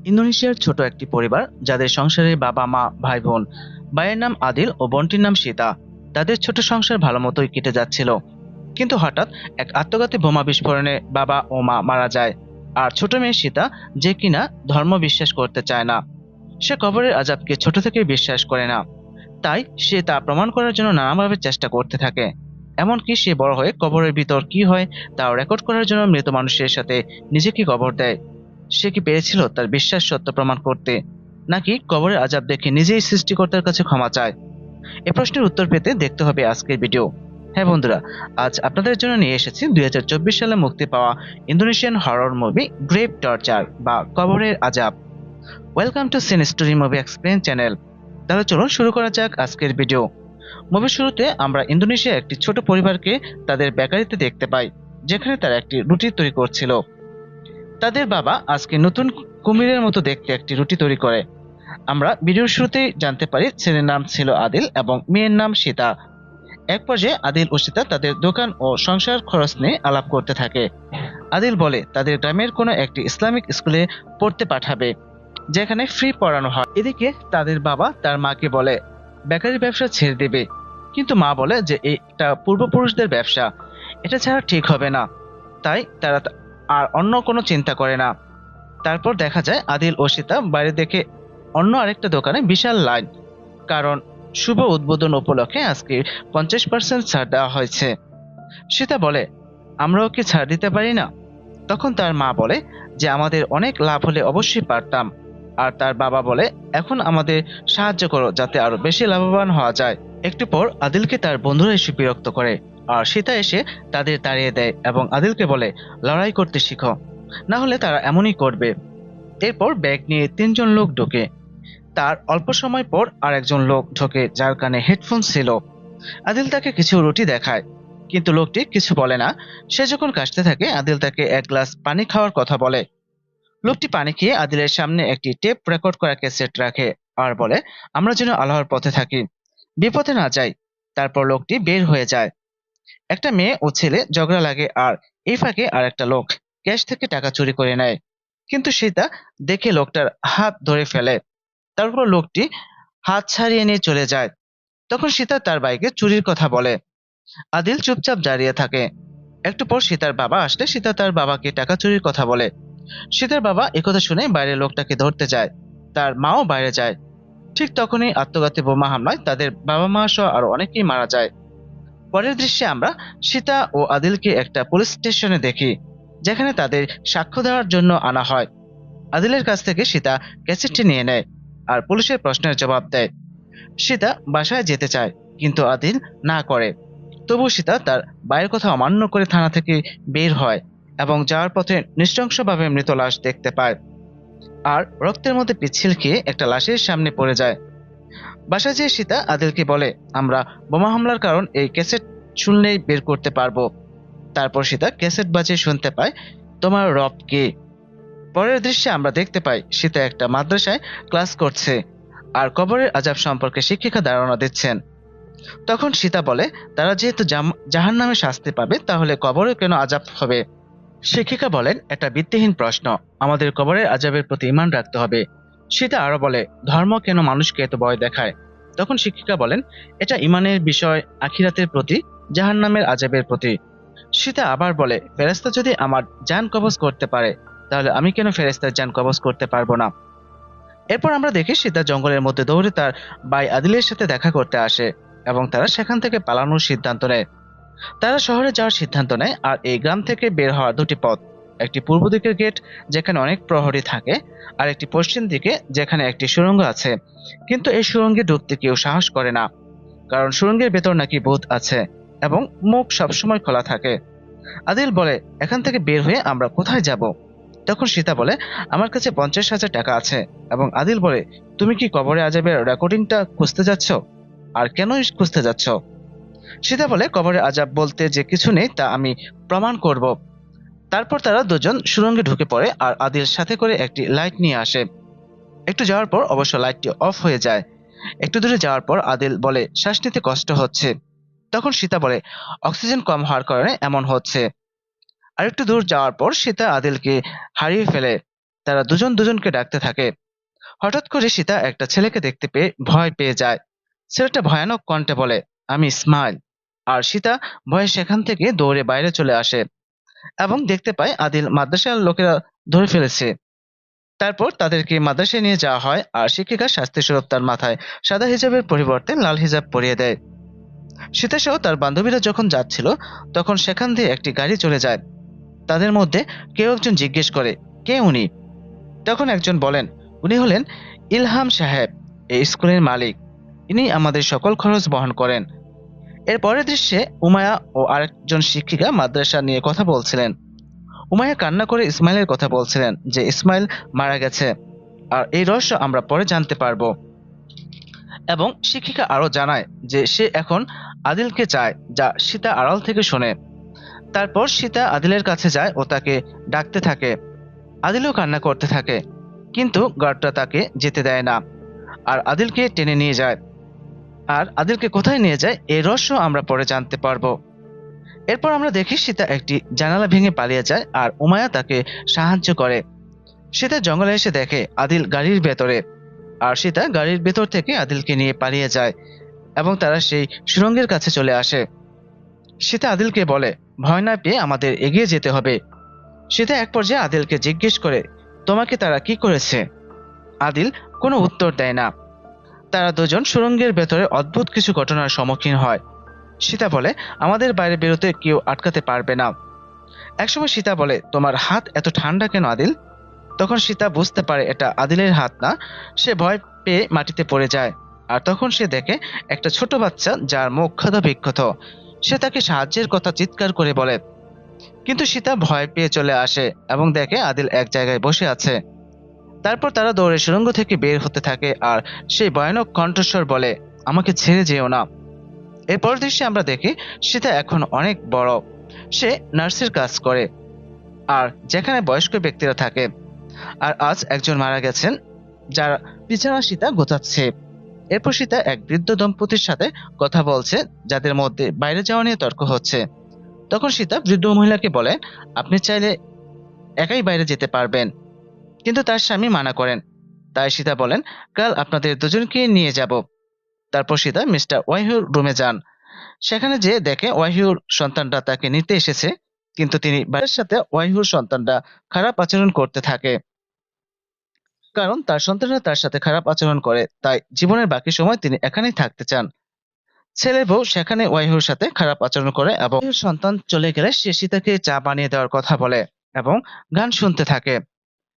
ইন্দোনেশিয়ার ছোট একটি পরিবার যাদের সংসারে বাবা মা ভাই বোন। ভাইয়ের নাম আদিল ও বোনটির নাম সীতা। তাদের ছোট সংসার ভালো মতোই কেটে যাচ্ছিল, কিন্তু হঠাৎ এক আত্মঘাতী বোমা বিস্ফোরণে বাবা ও মা মারা যায়। আর ছোট মেয়ে সীতা, যে কিনা ধর্ম বিশ্বাস করতে চায় না, সে কবরের আযাবকে ছোট থেকেই বিশ্বাস করে না। তাই সে তা প্রমাণ করার জন্য নানাভাবে চেষ্টা করতে থাকে। এমনকি সে বড় হয়ে কবরের ভিতর কি হয় তা রেকর্ড করার জন্য মৃত মানুষের সাথে নিজেকে কবর দেয়। সে কি পেরেছিল তার বিশ্বাস সত্য প্রমাণ করতে, নাকি কবরের আযাব দেখে নিজেই সৃষ্টিকর্তার কাছে ক্ষমা চায়? এ প্রশ্নের উত্তর পেতে দেখতে হবে আজকের ভিডিও। হ্যাঁ বন্ধুরা, আজ আপনাদের জন্য নিয়ে এসেছি 2024 সালে মুক্তি পাওয়া Indonesian horror movie grave torture বা কবরের আযাব। Welcome to scene story movie explain channel. তাহলে চলুন শুরু করা যাক আজকের ভিডিও। মুভির শুরুতে আমরা ইন্দোনেশিয়ার একটি ছোট পরিবারকে তাদের বেকারিতে দেখতে পাই, যেখানে তারা একটি রুটি তৈরি করছিল। তাদের বাবা আজকে নতুন কুমিরের মতো দেখতে একটি রুটি তৈরি করে। আমরা ভিডিওর শুরুতেই জানতে পারি ছেলের নাম ছিল আদিল এবং মেয়ের নাম সীতা। এক পর্যায়ে আদিল ও সীতা তাদের দোকান ও সংসার খরচ নিয়ে আলাপ করতে থাকে। আদিল বলে তাদের গ্রামের কোনো একটি ইসলামিক স্কুলে পড়তে পাঠাবে, যেখানে ফ্রি পড়ানো হয়। এদিকে তাদের বাবা তার মাকে বলে বেকারি ব্যবসা ছেড়ে দেবে, কিন্তু মা বলে যে এটা পূর্বপুরুষদের ব্যবসা, এটা ছাড়া ঠিক হবে না। তাই তারা আর অন্য কোনো চিন্তা করে না। তারপর দেখা যায় আদিল ও সীতা বাইরে দেখে অন্য আরেকটা দোকানে বিশাল লাইন, কারণ শুভ উদ্বোধন উপলক্ষে আজকে 50% ছাড় দেওয়া হয়েছে। সীতা বলে আমরাও কি ছাড় দিতে পারি না? তখন তার মা বলে যে আমাদের অনেক লাভ হলে অবশ্যই পারতাম। আর তার বাবা বলে এখন আমাদের সাহায্য করো যাতে আরো বেশি লাভবান হওয়া যায়। একটু পর আদিলকে তার বন্ধুরা এসে বিরক্ত করে, আর সীতা এসে তাদের তাড়িয়ে দেয় এবং আদিলকে বলে লড়াই করতে শিখো, না হলে তারা এমনই করবে। এরপর ব্যাগ নিয়ে তিনজন লোক ঢোকে। তার অল্প সময় পর আরেকজন লোক ঢোকে যার কানে হেডফোন ছিল। আদিল তাকে কিছু রুটি দেখায়, কিন্তু লোকটি কিছু বলে না। সে যখন কাশতে থাকে আদিল তাকে এক গ্লাস পানি খাওয়ার কথা বলে। লোকটি পানি খেয়ে আদিলের সামনে একটি টেপ রেকর্ড করা ক্যাসেট রাখে আর বলে আমরা যেন আল্লাহর পথে থাকি, বিপথে না যাই। তারপর লোকটি বের হয়ে যায়। একটা মেয়ে ও ছেলে ঝগড়া লাগে, আর এই ফাঁকে আর একটা লোক ক্যাশ থেকে টাকা চুরি করে নেয়, কিন্তু সীতা দেখে লোকটার হাত ধরে ফেলে। তারপর লোকটি হাত ছাড়িয়ে নিয়ে চলে যায়। তখন সীতা তার বাইকে চুরির কথা বলে। আদিল চুপচাপ দাঁড়িয়ে থাকে। একটু পর সীতার বাবা আসলে সীতা তার বাবাকে টাকা চুরির কথা বলে। সীতার বাবা একথা শুনে বাইরে লোকটাকে ধরতে যায়। তার মাও বাইরে যায়। ঠিক তখনই আত্মঘাতী বোমা হামলায় তাদের বাবা মা সহ আরো অনেকেই মারা যায়। পরের দৃশ্যে আমরা সীতা ও আদিলকে একটা পুলিশ স্টেশনে দেখি, যেখানে তাদের সাক্ষ্য দেওয়ার জন্য আনা হয়। আদিলের কাছ থেকে সীতা ক্যাসেটটি নিয়ে নেয় আর পুলিশের প্রশ্নের জবাব দেয়। সীতা বাসায় যেতে চায়, কিন্তু আদিল না করে। তবু সীতা তার ভাইয়ের কথা অমান্য করে থানা থেকে বের হয় এবং যাওয়ার পথে নৃশংসভাবে মৃত লাশ দেখতে পায়। আর রক্তের মধ্যে পিচ্ছিল খেয়ে একটা লাশের সামনে পড়ে যায়। বাসায় যেয়ে সীতা আদিলকে বলে আমরা বোমা হামলার কারণ এই ক্যাসেট শুনলেই বের করতে পারবো। তারপর সীতা ক্যাসেট বাজিয়ে শুনতে পায় তোমার রব কে। পরের দৃশ্যে আমরা দেখতে পাই সীতা একটা মাদ্রাসায় ক্লাস করছে আর কবরের আযাব সম্পর্কে শিক্ষিকা ধারণা দিচ্ছেন। তখন সীতা বলে তারা যেহেতু জাহান্নামে শাস্তি পাবে, তাহলে কবরে কেন আযাব হবে? শিক্ষিকা বলেন এটা ভিত্তিহীন প্রশ্ন, আমাদের কবরের আযাবের প্রতি ঈমান রাখতে হবে। সীতা আরো বলে ধর্ম কেন মানুষকে এত ভয় দেখায়? তখন শিক্ষিকা বলেন এটা ঈমানের বিষয়, আখিরাতের প্রতি, জাহান্নামের আযাবের প্রতি। সীতা আবার বলে ফেরেশতা যদি আমার জান কবজ করতে পারে, তাহলে আমি কেন ফেরেশতার জান কবজ করতে পারবো না? এরপর আমরা দেখি সীতা জঙ্গলের মধ্যে দৌড়ে তার ভাই আদিলের সাথে দেখা করতে আসে এবং তারা সেখান থেকে পালানোর সিদ্ধান্ত নেয়। তারা শহরে যাওয়ার সিদ্ধান্ত নেয়, আর এই গ্রাম থেকে বের হওয়ার দুটি পথ, একটি পূর্ব দিকের গেট যেখানে অনেক প্রহরী থাকে, আর একটি পশ্চিম দিকে যেখানে একটি সুড়ঙ্গ আছে। কিন্তু এই সুড়ঙ্গে ঢুকতে কেউ সাহস করে না, কারণ সুড়ঙ্গের ভেতর নাকি ভূত আছে এবং মুখ সবসময় খোলা থাকে। আদিল বলে এখান থেকে বের হয়ে আমরা কোথায় যাব? তখন সীতা বলে আমার কাছে 50,000 টাকা আছে। এবং আদিল বলে তুমি কি কবরে আযাবের রেকর্ডিংটা খুঁজতে যাচ্ছ? আর কেন খুঁজতে যাচ্ছ? সীতা বলে কবরে আযাব বলতে যে কিছু নেই তা আমি প্রমাণ করব। তারপর তারা দুজন সুড়ঙ্গে ঢুকে পড়ে আর আদিল সাথে করে একটি লাইট নিয়ে আসে। একটু যাওয়ার পর অবশ্য লাইটটি অফ হয়ে যায়। একটু দূরে যাওয়ার পর আদিল বলে শ্বাস নিতে কষ্ট হচ্ছে। তখন সীতা বলে অক্সিজেন কম হওয়ার কারণে এমন হচ্ছে। আরেকটু দূর যাওয়ার পর সীতা আদিলকে হারিয়ে ফেলে। তারা দুজন দুজনকে ডাকতে থাকে। হঠাৎ করে সীতা একটা ছেলেকে দেখতে পেয়ে ভয় পেয়ে যায়। ছেলেটা ভয়ানক কণ্ঠে বলে, আমি ইসমাইল। আর সীতা ভয়ে সেখান থেকে দৌড়ে বাইরে চলে আসে এবং দেখতে পায় আদিল মাদ্রাসার লোকেরা ধরে ফেলেছে। তারপর তাদেরকে মাদ্রাসায় নিয়ে যাওয়া হয় আর শিক্ষিকা শাস্তিস্বরূপ তার মাথায় সাদা হিজাবের পরিবর্তে লাল হিজাব পরিয়ে দেয়। সীতা সহ তার বান্ধবীরা যখন যাচ্ছিল তখন সেখান দিয়ে একটি গাড়ি চলে যায়। তাদের মধ্যে কেউ একজন জিজ্ঞেস করে, কে উনি? তখন একজন বলেন, উনি হলেন ইলহাম সাহেব, এই স্কুলের মালিক। ইনি আমাদের সকল খরচ বহন করেন। এর পরের দৃশ্যে উমায়া ও আরেকজন শিক্ষিকা মাদ্রাসা নিয়ে কথা বলছিলেন। উমায়া কান্না করে ইসমাইলের কথা বলছিলেন যে ইসমাইল মারা গেছে আর এই রহস্য আমরা পরে জানতে পারবো। এবং শিক্ষিকা আরো জানায় যে সে এখন আদিলকে চায়, যা সীতা আড়াল থেকে শোনে। তারপর সীতা আদিলের কাছে যায় ও তাকে ডাকতে থাকে। আদিলও কান্না করতে থাকে, কিন্তু গার্ডটা তাকে যেতে দেয় না আর আদিলকে টেনে নিয়ে যায়। আর আদিলকে কোথায় নিয়ে যায় এই রহস্য আমরা পরে জানতে পারবো। এরপর আমরা দেখি সীতা একটি জানালা ভেঙে পালিয়ে যায় আর উমায়া তাকে সাহায্য করে। সীতা জঙ্গলে এসে দেখে আদিল গাড়ির ভেতরে, আর সীতা গাড়ির ভেতর থেকে আদিলকে নিয়ে পালিয়ে যায় এবং তারা সেই সুড়ঙ্গের কাছে চলে আসে। সীতা আদিলকে বলে, ভয় না পেয়ে আমাদের এগিয়ে যেতে হবে। সীতা এক পর্যায়ে আদিলকে জিজ্ঞেস করে, তোমাকে তারা কি করেছে? আদিল কোনো উত্তর দেয় না। তারা দুজন সুড়ঙ্গের ভেতরে অদ্ভুত কিছু ঘটনার সম্মুখীন হয়। সীতা বলে, আমাদের বাইরে বেরোতে কেউ আটকাতে পারবে না। একসময় সীতা বলে, তোমার হাত এত ঠান্ডা কেন আদিল? তখন সীতা বুঝতে পারে এটা আদিলের হাত না। সে ভয় পেয়ে মাটিতে পড়ে যায় আর তখন সে দেখে একটা ছোট বাচ্চা যার মুখ ক্ষত বিক্ষত। সে তাকে সাহায্যের কথা চিৎকার করে বলে, কিন্তু সীতা ভয় পেয়ে চলে আসে এবং দেখে আদিল এক জায়গায় বসে আছে। তারপর তারা দৌড়ে সুড়ঙ্গ থেকে বের হতে থাকে আর সেই ভয়ানক কণ্ঠস্বর বলে, আমাকে ছেড়ে যেও না। এরপর দৃশ্যে আমরা দেখি সীতা এখন অনেক বড়। সে নার্সের কাজ করে আর যেখানে বয়স্ক ব্যক্তিরা থাকে। আর আজ একজন মারা গেছেন যার বিছানা সীতা গোছাচ্ছে। এরপর সীতা এক বৃদ্ধ দম্পতির সাথে কথা বলছে যাদের মধ্যে বাইরে যাওয়া নিয়ে তর্ক হচ্ছে। তখন সীতা বৃদ্ধ মহিলাকে বলে, আপনি চাইলে একাই বাইরে যেতে পারবেন, কিন্তু তার স্বামী মানা করেন। তাই সীতা বলেন, কাল আপনাদের দুজনকে নিয়ে যাব। তারপর সীতা মিস্টার ওয়াহিউর রুমে যান। সেখানে যেয়ে দেখে ওয়াহিউর সন্তানরা তাকে নিতে এসেছে, কিন্তু তিনি বাইরের সাথে ওয়াহিউর সন্তানরা খারাপ আচরণ করতে থাকে। কারণ তার সন্তানরা তার সাথে খারাপ আচরণ করে, তাই জীবনের বাকি সময় তিনি এখানেই থাকতে চান। ছেলে বউ সেখানে ওয়াহিউর সাথে খারাপ আচরণ করে এবং ওয়াহিউর সন্তান চলে গেলে সে সীতাকে চা বানিয়ে দেওয়ার কথা বলে এবং গান শুনতে থাকে।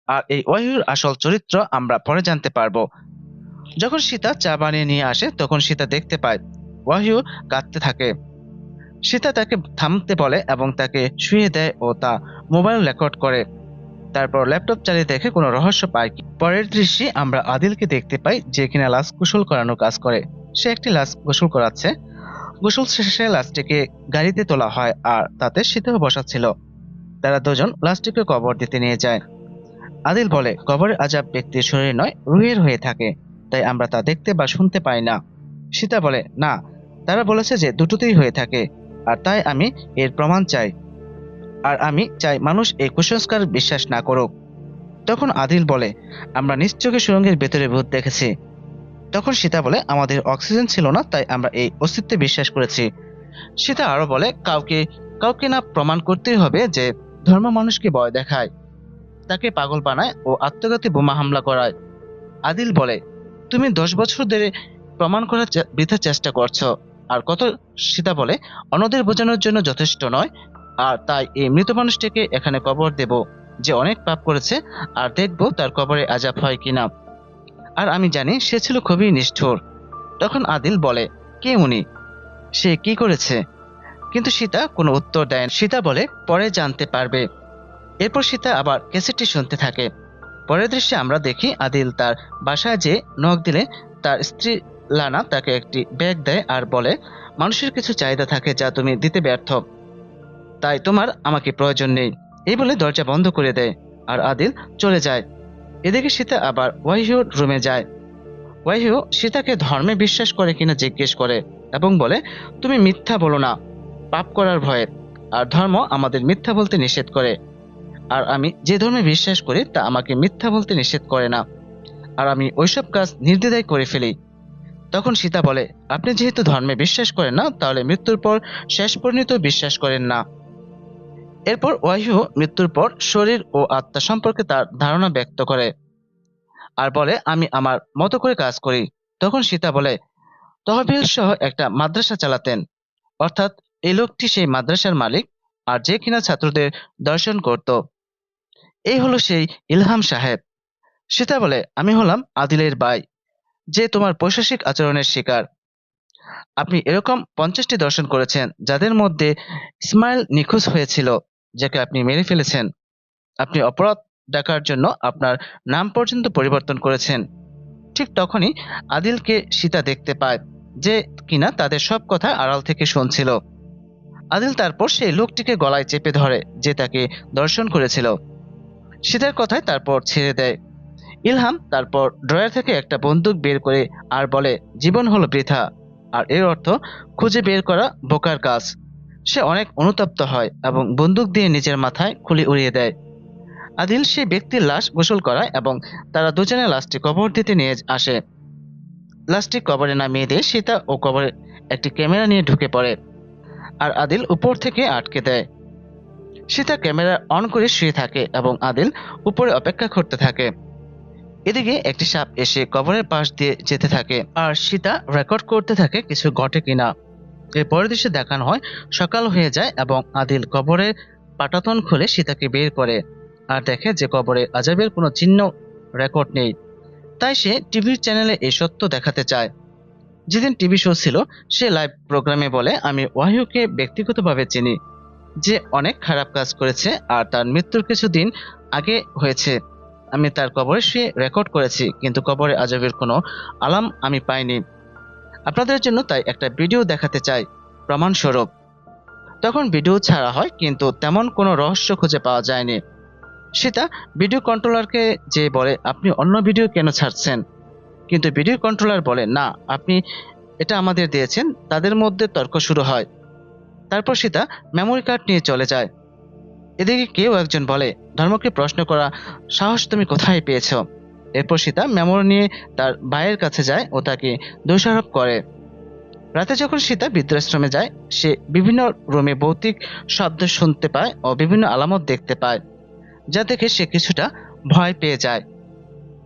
আর এই ওয়াহিউর আসল চরিত্র আমরা পরে জানতে পারবো। যখন সীতা চা বানিয়ে নিয়ে আসে তখন সীতা দেখতে পায় ওয়াহিউ কাঁদতে থাকে। সীতা তাকে থামতে বলে এবং তাকে শুইয়ে দেয় ও তা মোবাইল রেকর্ড করে। তারপর ল্যাপটপ চালিয়ে দেখে কোনো রহস্য পায় কি। পরের দৃশ্যে আমরা আদিলকে দেখতে পাই যে কিনা লাশ গোসল করানোর কাজ করে। সে একটি লাশ গোসল করাচ্ছে। গোসল শেষে লাশটিকে গাড়িতে তোলা হয় আর তাতে সীতাও বসা ছিল। তারা দুজন লাশটিকে কবর দিতে নিয়ে যায়। আদিল বলে, কবরের আযাব ব্যক্তির শরীরে নয়, রুহের হয়ে থাকে, তাই আমরা তা দেখতে বা শুনতে পাই না। সীতা বলে, না, তারা বলেছে যে দুটোতেই হয়ে থাকে, আর তাই আমি এর প্রমাণ চাই। আর আমি চাই মানুষ এই কুসংস্কার বিশ্বাস না করুক। তখন আদিল বলে, আমরা নিশ্চয়ই সুড়ঙ্গের ভেতরে ভূত দেখেছি। তখন সীতা বলে, আমাদের অক্সিজেন ছিল না, তাই আমরা এই অস্তিত্বে বিশ্বাস করেছি। সীতা আরো বলে, কাউকে কাউকে না প্রমাণ করতেই হবে যে ধর্ম মানুষকে ভয় দেখায়, তাকে পাগল বানায় ও আত্মঘাতী বোমা হামলা করায়। আদিল বলে, তুমি 10 বছর ধরে প্রমাণ করার বৃথা চেষ্টা করছো। আর কত? সীতা বলে, অন্যদের বোঝানোর জন্য যথেষ্ট নয়, আর তাই এই মৃত মানুষটিকে এখানে কবর দেব, যে অনেক পাপ করেছে, আর দেখবো তার কবরে আযাব হয় কিনা। আর আমি জানি সে ছিল খুবই নিষ্ঠুর। তখন আদিল বলে, কে উনি? সে কি করেছে? কিন্তু সীতা কোনো উত্তর দেয় না। সীতা বলে, পরে জানতে পারবে। এরপর সীতা আবার ক্যাসেটটি শুনতে থাকে। পরের দৃশ্যে আমরা দেখি আদিল তার বাসায় যে নখ দিলে তার স্ত্রী লানা তাকে একটি ব্যাগ দেয় আর বলে, মানুষের কিছু চাহিদা থাকে যা তুমি দিতে ব্যর্থ, তাই তোমার আমাকে প্রয়োজন নেই। এই বলে দরজা বন্ধ করে দেয় আর আদিল চলে যায়। এদিকে সীতা আবার ওয়াহিউর রুমে যায়। ওয়াহিউ সীতাকে ধর্মে বিশ্বাস করে কিনা জিজ্ঞেস করে এবং বলে, তুমি মিথ্যা বলো না পাপ করার ভয়ে, আর ধর্ম আমাদের মিথ্যা বলতে নিষেধ করে। আর আমি যে ধর্মে বিশ্বাস করি তা আমাকে মিথ্যা বলতে নিষেধ করে না, আর আমি ওইসব কাজ নির্দ্বিধায় করে ফেলি। তখন সীতা বলে, আপনি যেহেতু ধর্মে বিশ্বাস করেন না, তাহলে মৃত্যুর পর শেষ পরিণত বিশ্বাস করেন না। এরপর ওয়াহিউ মৃত্যুর পর শরীর ও আত্মা সম্পর্কে তার ধারণা ব্যক্ত করে আর বলে, আমি আমার মতো করে কাজ করি। তখন সীতা বলে, তহবিল সহ একটা মাদ্রাসা চালাতেন, অর্থাৎ এই লোকটি সেই মাদ্রাসার মালিক, আর যে কিনা ছাত্রদের দর্শন করত। এই হলো সেই ইলহাম সাহেব। সীতা বলে, আমি হলাম আদিলের ভাই, যে তোমার পৈশাসিক আচরণের শিকার। আপনি এরকম 50টি দর্শন করেছেন, যাদের মধ্যে ইসমাইল নিখোঁজ হয়েছিল, যাকে আপনি মেরে ফেলেছেন। আপনি অপরাধ ডাকার জন্য আপনার নাম পর্যন্ত পরিবর্তন করেছেন। ঠিক তখনই আদিলকে সীতা দেখতে পায়, যে কিনা তাদের সব কথা আড়াল থেকে শুনছিল। আদিল তারপর সেই লোকটিকে গলায় চেপে ধরে, যে তাকে দর্শন করেছিল। সীতার কথায় তারপর ছেড়ে দেয়। ইলহাম তারপর ড্রয়ার থেকে একটা বন্দুক বের করে আর বলে, জীবন হলো বৃথা, আর এর অর্থ খুঁজে বের করা বোকার কাজ। সে অনেক অনুতপ্ত হয় এবং বন্দুক দিয়ে নিজের মাথায় খুলি উড়িয়ে দেয়। আদিল সেই ব্যক্তির লাশ গোসল করায় এবং তারা দুজনে লাশটি কবর দিতে নিয়ে আসে। লাশটি কবরে নামিয়ে দিয়ে সীতা ও কবরে একটি ক্যামেরা নিয়ে ঢুকে পড়ে, আর আদিল উপর থেকে আটকে দেয়। সীতা ক্যামেরা অন করে শুয়ে থাকে এবং আদিল উপরে অপেক্ষা করতে থাকে। এদিকে একটি সাপ এসে কবরের পাশ দিয়ে যেতে থাকে, আর সীতা রেকর্ড করতে থাকে কিছু ঘটে কিনা। এর পরের দৃশ্যে দেখানো হয় সকাল হয়ে যায় এবং আদিল কবরের পাটাতন খুলে সীতাকে বের করে, আর দেখে যে কবরে আজাবের কোনো চিহ্ন রেকর্ড নেই। তাই সে টিভির চ্যানেলে এই সত্য দেখাতে চায়। যেদিন টিভি শো ছিল, সে লাইভ প্রোগ্রামে বলে, আমি ওয়াহিউকে ব্যক্তিগতভাবে চিনি, যে অনেক খারাপ কাজ করেছে আর তার মৃত্যুর কিছুদিন আগে হয়েছে। আমি তার কবরে শুয়ে রেকর্ড করেছি, কিন্তু কবরে আজাবের কোনো আলাম আমি পাইনি। আপনাদের জন্য তাই একটা ভিডিও দেখাতে চাই প্রমাণস্বরূপ। তখন ভিডিও ছাড়া হয়, কিন্তু তেমন কোনো রহস্য খুঁজে পাওয়া যায়নি। সীতা ভিডিও কন্ট্রোলারকে যে বলে, আপনি অন্য ভিডিও কেন ছাড়ছেন? কিন্তু ভিডিও কন্ট্রোলার বলে, না, আপনি এটা আমাদের দিয়েছেন। তাদের মধ্যে তর্ক শুরু হয়। তারপর সীতা মেমোরি কার্ড নিয়ে চলে যায়। এদিকে কেউ একজন বলে, ধর্মকে প্রশ্ন করা সাহস তুমি কোথায় পেয়েছ? এরপর সীতা মেমোরি নিয়ে তার ভাইয়ের কাছে যায় ও তাকে দোষারোপ করে। রাতে যখন সীতা বৃদ্ধাশ্রমে যায়, সে বিভিন্ন রুমে ভৌতিক শব্দ শুনতে পায় ও বিভিন্ন আলামত দেখতে পায়, যা দেখে সে কিছুটা ভয় পেয়ে যায়।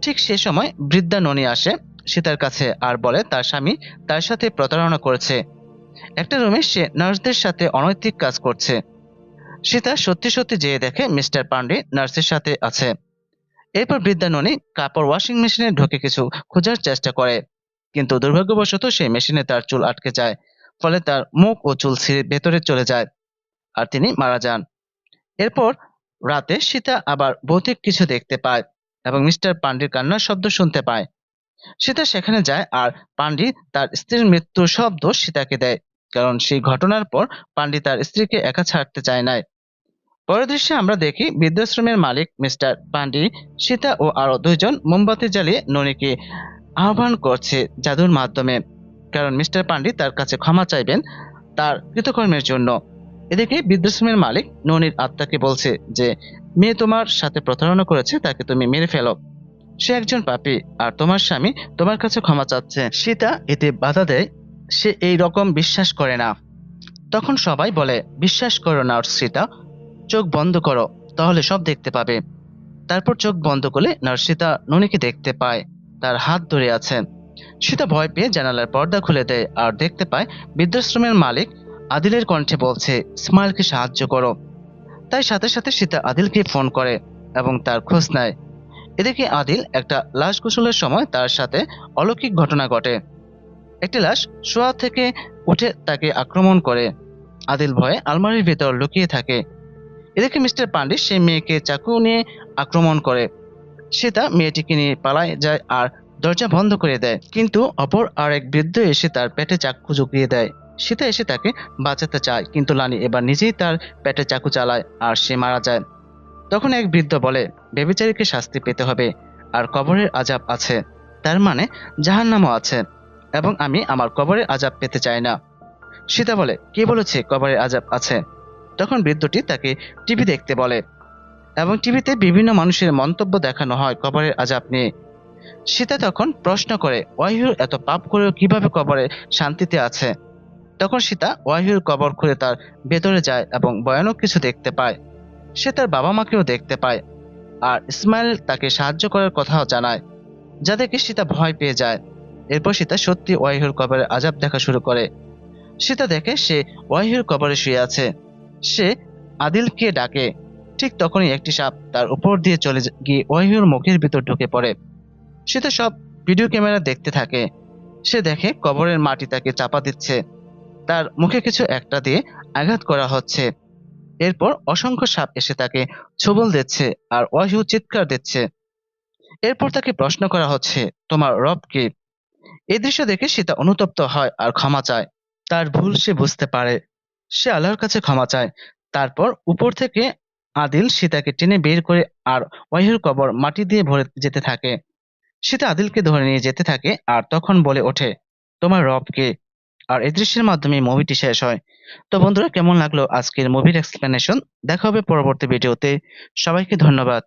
ঠিক সে সময় বৃদ্ধা ননি আসে সীতার কাছে আর বলে, তার স্বামী তার সাথে প্রতারণা করেছে। একটা রুমে সে নার্সদের সাথে অনৈতিক কাজ করছে। সীতা সত্যি সত্যি যেয়ে দেখে মিস্টার পান্ডে নার্সের সাথে আছে। এরপর বৃদ্ধা ননি কাপড় ওয়াশিং মেশিনে ঢুকে কিছু খোঁজার চেষ্টা করে, কিন্তু দুর্ভাগ্যবশত সেই মেশিনে তার চুল আটকে যায়। ফলে তার মুখ ও চুল ছিঁড়ে ভেতরে চলে যায়, আর তিনি মারা যান। এরপর রাতে সীতা আবার ভৌতিক কিছু দেখতে পায় এবং মিস্টার পান্ডির কান্নার শব্দ শুনতে পায়। সীতা সেখানে যায় আর পান্ডি তার স্ত্রীর মৃত্যুর সব দোষ সীতাকে দেয়, কারণ সেই ঘটনার পর পান্ডি তার স্ত্রীকে একা ছাড়তে চায় না। পরের দৃশ্যে আমরা দেখি বৃদ্ধাশ্রমের মালিক মিস্টার পান্ডি সীতা ও আরো দুইজন মোমবাতি জ্বালিয়ে ননিকে আহ্বান করছে জাদুর মাধ্যমে, কারণ মিস্টার পান্ডি তার কাছে ক্ষমা চাইবেন তার কৃতকর্মের জন্য। এদিকে বৃদ্ধাশ্রমের মালিক ননির আত্মাকে বলছে যে মেয়ে তোমার সাথে প্রতারণা করেছে, তাকে তুমি মেরে ফেলো। সে একজন পাপী, আর তোমার স্বামী তোমার কাছে ক্ষমা চাচ্ছে। সীতা এতে বাধা দেয়, সে এই রকম বিশ্বাস করে না। তখন সবাই বলে, বিশ্বাস করো না সীতা, চোখ বন্ধ করো, তাহলে সব দেখতে পাবে। তারপর চোখ বন্ধ করলে সীতা ননিকে দেখতে পায়, তার হাত ধরে আছে। সীতা ভয় পেয়ে জানালার পর্দা খুলে দেয় আর দেখতে পায় বৃদ্ধাশ্রমের মালিক আদিলের কণ্ঠে বলছে, ইসমাইলকে সাহায্য করো। তাই সাথে সাথে সীতা আদিলকে ফোন করে এবং তার খোঁজ নেয়। এদিকে আদিল একটা লাশ গোসলের সময় তার সাথে অলৌকিক ঘটনা ঘটে। একটি লাশ শোয়া থেকে উঠে তাকে আক্রমণ করে। আদিল ভয়ে আলমারির ভেতর লুকিয়ে থাকে। এদিকে মিস্টার পান্ডে সেই মেয়েকে চাকু নিয়ে আক্রমণ করে। সীতা মেয়েটিকে নিয়ে পালায় যায় আর দরজা বন্ধ করে দেয়, কিন্তু অপর আর এক বৃদ্ধ এসে তার পেটে চাকু ঢুকিয়ে দেয়। সীতা এসে তাকে বাঁচাতে চায়, কিন্তু লানি এবার নিজেই তার পেটে চাকু চালায় আর সে মারা যায়। তখন এক বৃদ্ধ বলে, ব্যভিচারীকে শাস্তি পেতে হবে, আর কবরের আযাব আছে, তার মানে জাহান্নামও আছে, এবং আমি আমার কবরের আযাব পেতে চাই না। সীতা বলে, কে বলেছে কবরের আযাব আছে? তখন বৃদ্ধটি তাকে টিভি দেখতে বলে। এবং টিভিতে বিভিন্ন মানুষের মন্তব্য দেখানো হয় কবরের আযাব নিয়ে। সীতা তখন প্রশ্ন করে, ওয়াহির এত পাপ করেও কিভাবে কবরে শান্তিতে আছে? তখন সীতা ওয়াহির কবর খুঁড়ে তার ভেতরে যায় এবং ভয়ানক কিছু দেখতে পায়। সে তার বাবা মাকেও দেখতে পায়, আর ইসমাইল তাকে সাহায্য করার কথাও জানায়, যা দেখে সীতা ভয় পেয়ে যায়। এরপর সীতা সত্যি ওয়াহির কবরের আযাব দেখা শুরু করে। সীতা দেখে সে ওয়াহির কবরে শুয়ে আছে। সে আদিলকে ডাকে। ঠিক তখনই একটি সাপ তার উপর দিয়ে গিয়ে ওয়াহির মুখের ভিতর ঢুকে পড়ে। সীতা সব ভিডিও ক্যামেরা দেখতে থাকে। সে দেখে কবরের মাটি তাকে চাপা দিচ্ছে, তার মুখে কিছু একটা দিয়ে আঘাত করা হচ্ছে। এরপর অসংখ্য সাপ এসে তাকে ছোবল দিচ্ছে আর ওয়াহিউ চিৎকার দিচ্ছে। এরপর তাকে প্রশ্ন করা হচ্ছে, তোমার রব কে? এই দৃশ্য দেখে সীতা অনুতপ্ত হয় আর ক্ষমা চায়। তার ভুল সে বুঝতে পারে। সে আল্লাহর কাছে ক্ষমা চায়। তারপর উপর থেকে আদিল সীতাকে টেনে বের করে আর ওয়াহির কবর মাটি দিয়ে ভরে যেতে থাকে। সীতা আদিলকে ধরে নিয়ে যেতে থাকে আর তখন বলে ওঠে, তোমার রব কে? আর এই দৃশ্যের মাধ্যমে মুভিটি শেষ হয়। তো বন্ধুরা, কেমন লাগলো আজকের মুভির এক্সপ্লেনেশন? দেখা হবে পরবর্তী ভিডিওতে। সবাইকে ধন্যবাদ।